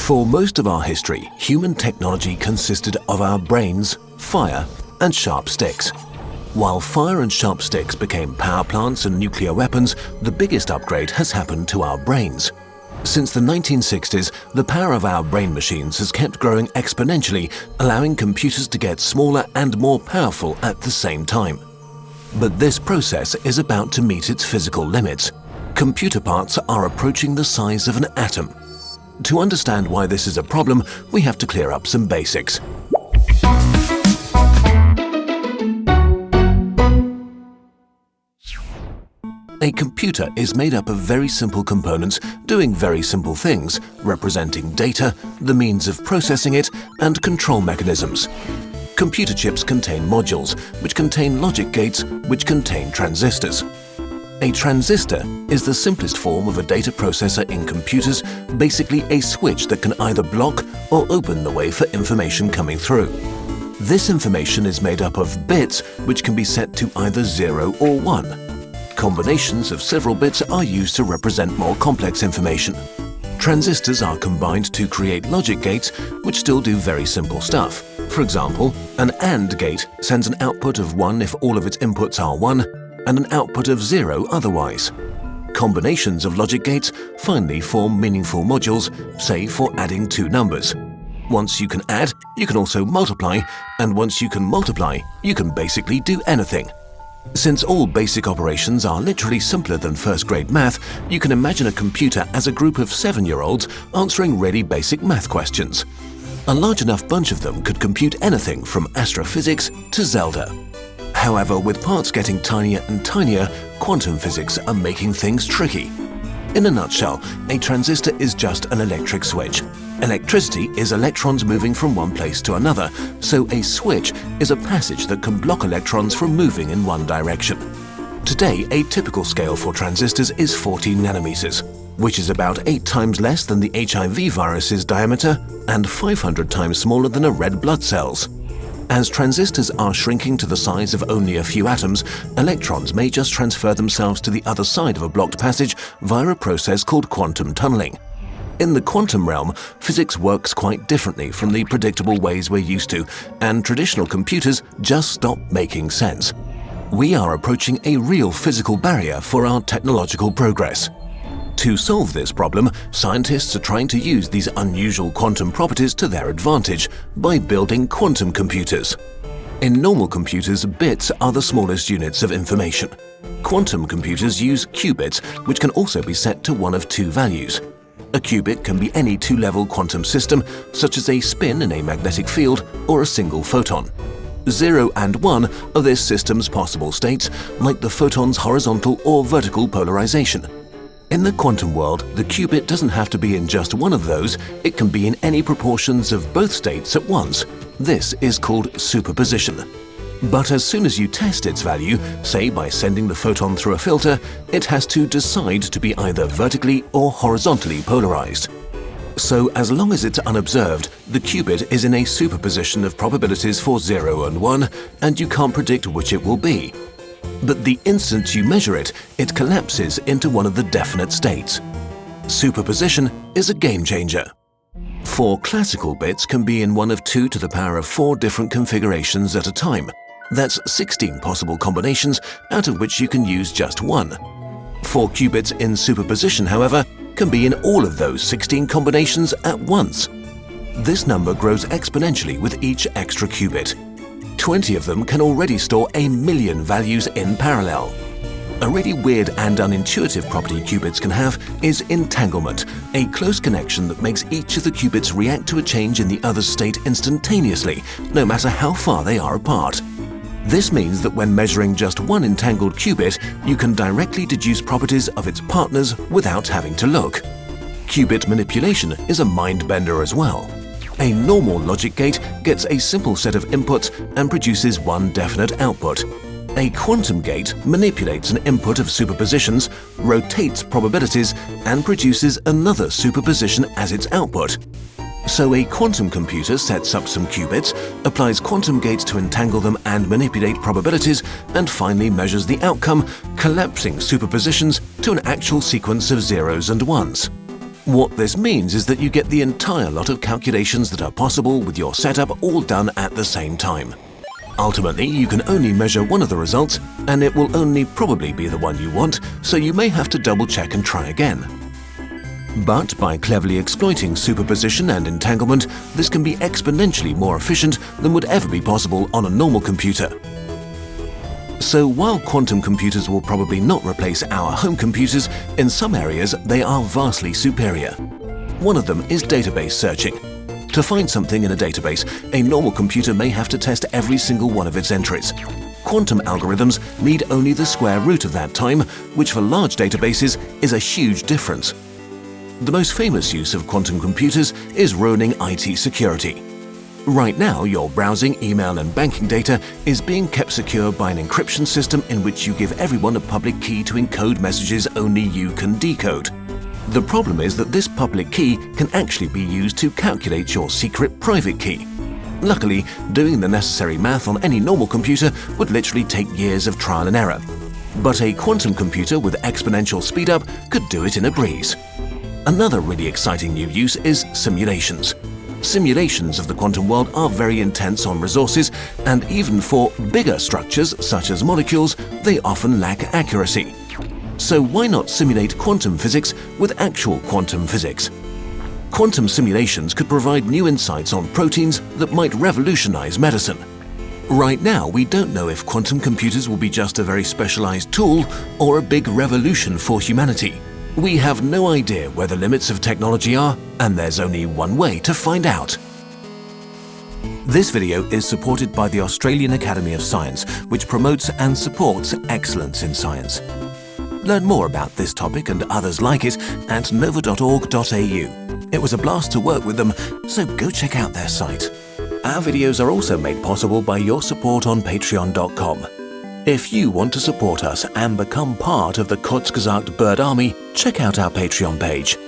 For most of our history, human technology consisted of our brains, fire, and sharp sticks. While fire and sharp sticks became power plants and nuclear weapons, the biggest upgrade has happened to our brains. Since the 1960s, the power of our brain machines has kept growing exponentially, allowing computers to get smaller and more powerful at the same time. But this process is about to meet its physical limits. Computer parts are approaching the size of an atom. To understand why this is a problem, we have to clear up some basics. A computer is made up of very simple components doing very simple things, representing data, the means of processing it, and control mechanisms. Computer chips contain modules, which contain logic gates, which contain transistors. A transistor is the simplest form of a data processor in computers, basically a switch that can either block or open the way for information coming through. This information is made up of bits, which can be set to either 0 or 1. Combinations of several bits are used to represent more complex information. Transistors are combined to create logic gates, which still do very simple stuff. For example, an AND gate sends an output of 1 if all of its inputs are 1, and an output of 0 otherwise. Combinations of logic gates finally form meaningful modules, say for adding two numbers. Once you can add, you can also multiply, and once you can multiply, you can basically do anything. Since all basic operations are literally simpler than first-grade math, you can imagine a computer as a group of 7-year-olds answering really basic math questions. A large enough bunch of them could compute anything from astrophysics to Zelda. However, with parts getting tinier and tinier, quantum physics are making things tricky. In a nutshell, a transistor is just an electric switch. Electricity is electrons moving from one place to another, so a switch is a passage that can block electrons from moving in one direction. Today, a typical scale for transistors is 14 nanometers, which is about 8 times less than the HIV virus's diameter and 500 times smaller than a red blood cell's. As transistors are shrinking to the size of only a few atoms, electrons may just transfer themselves to the other side of a blocked passage via a process called quantum tunneling. In the quantum realm, physics works quite differently from the predictable ways we're used to, and traditional computers just stop making sense. We are approaching a real physical barrier for our technological progress. To solve this problem, scientists are trying to use these unusual quantum properties to their advantage by building quantum computers. In normal computers, bits are the smallest units of information. Quantum computers use qubits, which can also be set to one of two values. A qubit can be any two-level quantum system, such as a spin in a magnetic field or a single photon. 0 and 1 are this system's possible states, like the photon's horizontal or vertical polarization. In the quantum world, the qubit doesn't have to be in just one of those, it can be in any proportions of both states at once. This is called superposition. But as soon as you test its value, say by sending the photon through a filter, it has to decide to be either vertically or horizontally polarized. So as long as it's unobserved, the qubit is in a superposition of probabilities for 0 and 1, and you can't predict which it will be. But the instant you measure it, it collapses into one of the definite states. Superposition is a game changer. 4 classical bits can be in one of 2 to the power of 4 different configurations at a time. That's 16 possible combinations, out of which you can use just one. 4 qubits in superposition, however, can be in all of those 16 combinations at once. This number grows exponentially with each extra qubit. 20 of them can already store 1,000,000 values in parallel. A really weird and unintuitive property qubits can have is entanglement, a close connection that makes each of the qubits react to a change in the other's state instantaneously, no matter how far they are apart. This means that when measuring just one entangled qubit, you can directly deduce properties of its partners without having to look. Qubit manipulation is a mind-bender as well. A normal logic gate gets a simple set of inputs and produces one definite output. A quantum gate manipulates an input of superpositions, rotates probabilities, and produces another superposition as its output. So a quantum computer sets up some qubits, applies quantum gates to entangle them and manipulate probabilities, and finally measures the outcome, collapsing superpositions to an actual sequence of zeros and ones. What this means is that you get the entire lot of calculations that are possible with your setup all done at the same time. Ultimately, you can only measure one of the results, and it will only probably be the one you want, so you may have to double-check and try again. But by cleverly exploiting superposition and entanglement, this can be exponentially more efficient than would ever be possible on a normal computer. So while quantum computers will probably not replace our home computers, in some areas they are vastly superior. One of them is database searching. To find something in a database, a normal computer may have to test every single one of its entries. Quantum algorithms need only the square root of that time, which for large databases is a huge difference. The most famous use of quantum computers is ruining IT security. Right now, your browsing, email and banking data is being kept secure by an encryption system in which you give everyone a public key to encode messages only you can decode. The problem is that this public key can actually be used to calculate your secret private key. Luckily, doing the necessary math on any normal computer would literally take years of trial and error. But a quantum computer with exponential speedup could do it in a breeze. Another really exciting new use is simulations. Simulations of the quantum world are very intense on resources, and even for bigger structures such as molecules, they often lack accuracy. So why not simulate quantum physics with actual quantum physics? Quantum simulations could provide new insights on proteins that might revolutionize medicine. Right now, we don't know if quantum computers will be just a very specialized tool or a big revolution for humanity. We have no idea where the limits of technology are, and there's only one way to find out. This video is supported by the Australian Academy of Science, which promotes and supports excellence in science. Learn more about this topic and others like it at nova.org.au. It was a blast to work with them, so go check out their site. Our videos are also made possible by your support on patreon.com. If you want to support us and become part of the Kurzgesagt Bird Army, check out our Patreon page.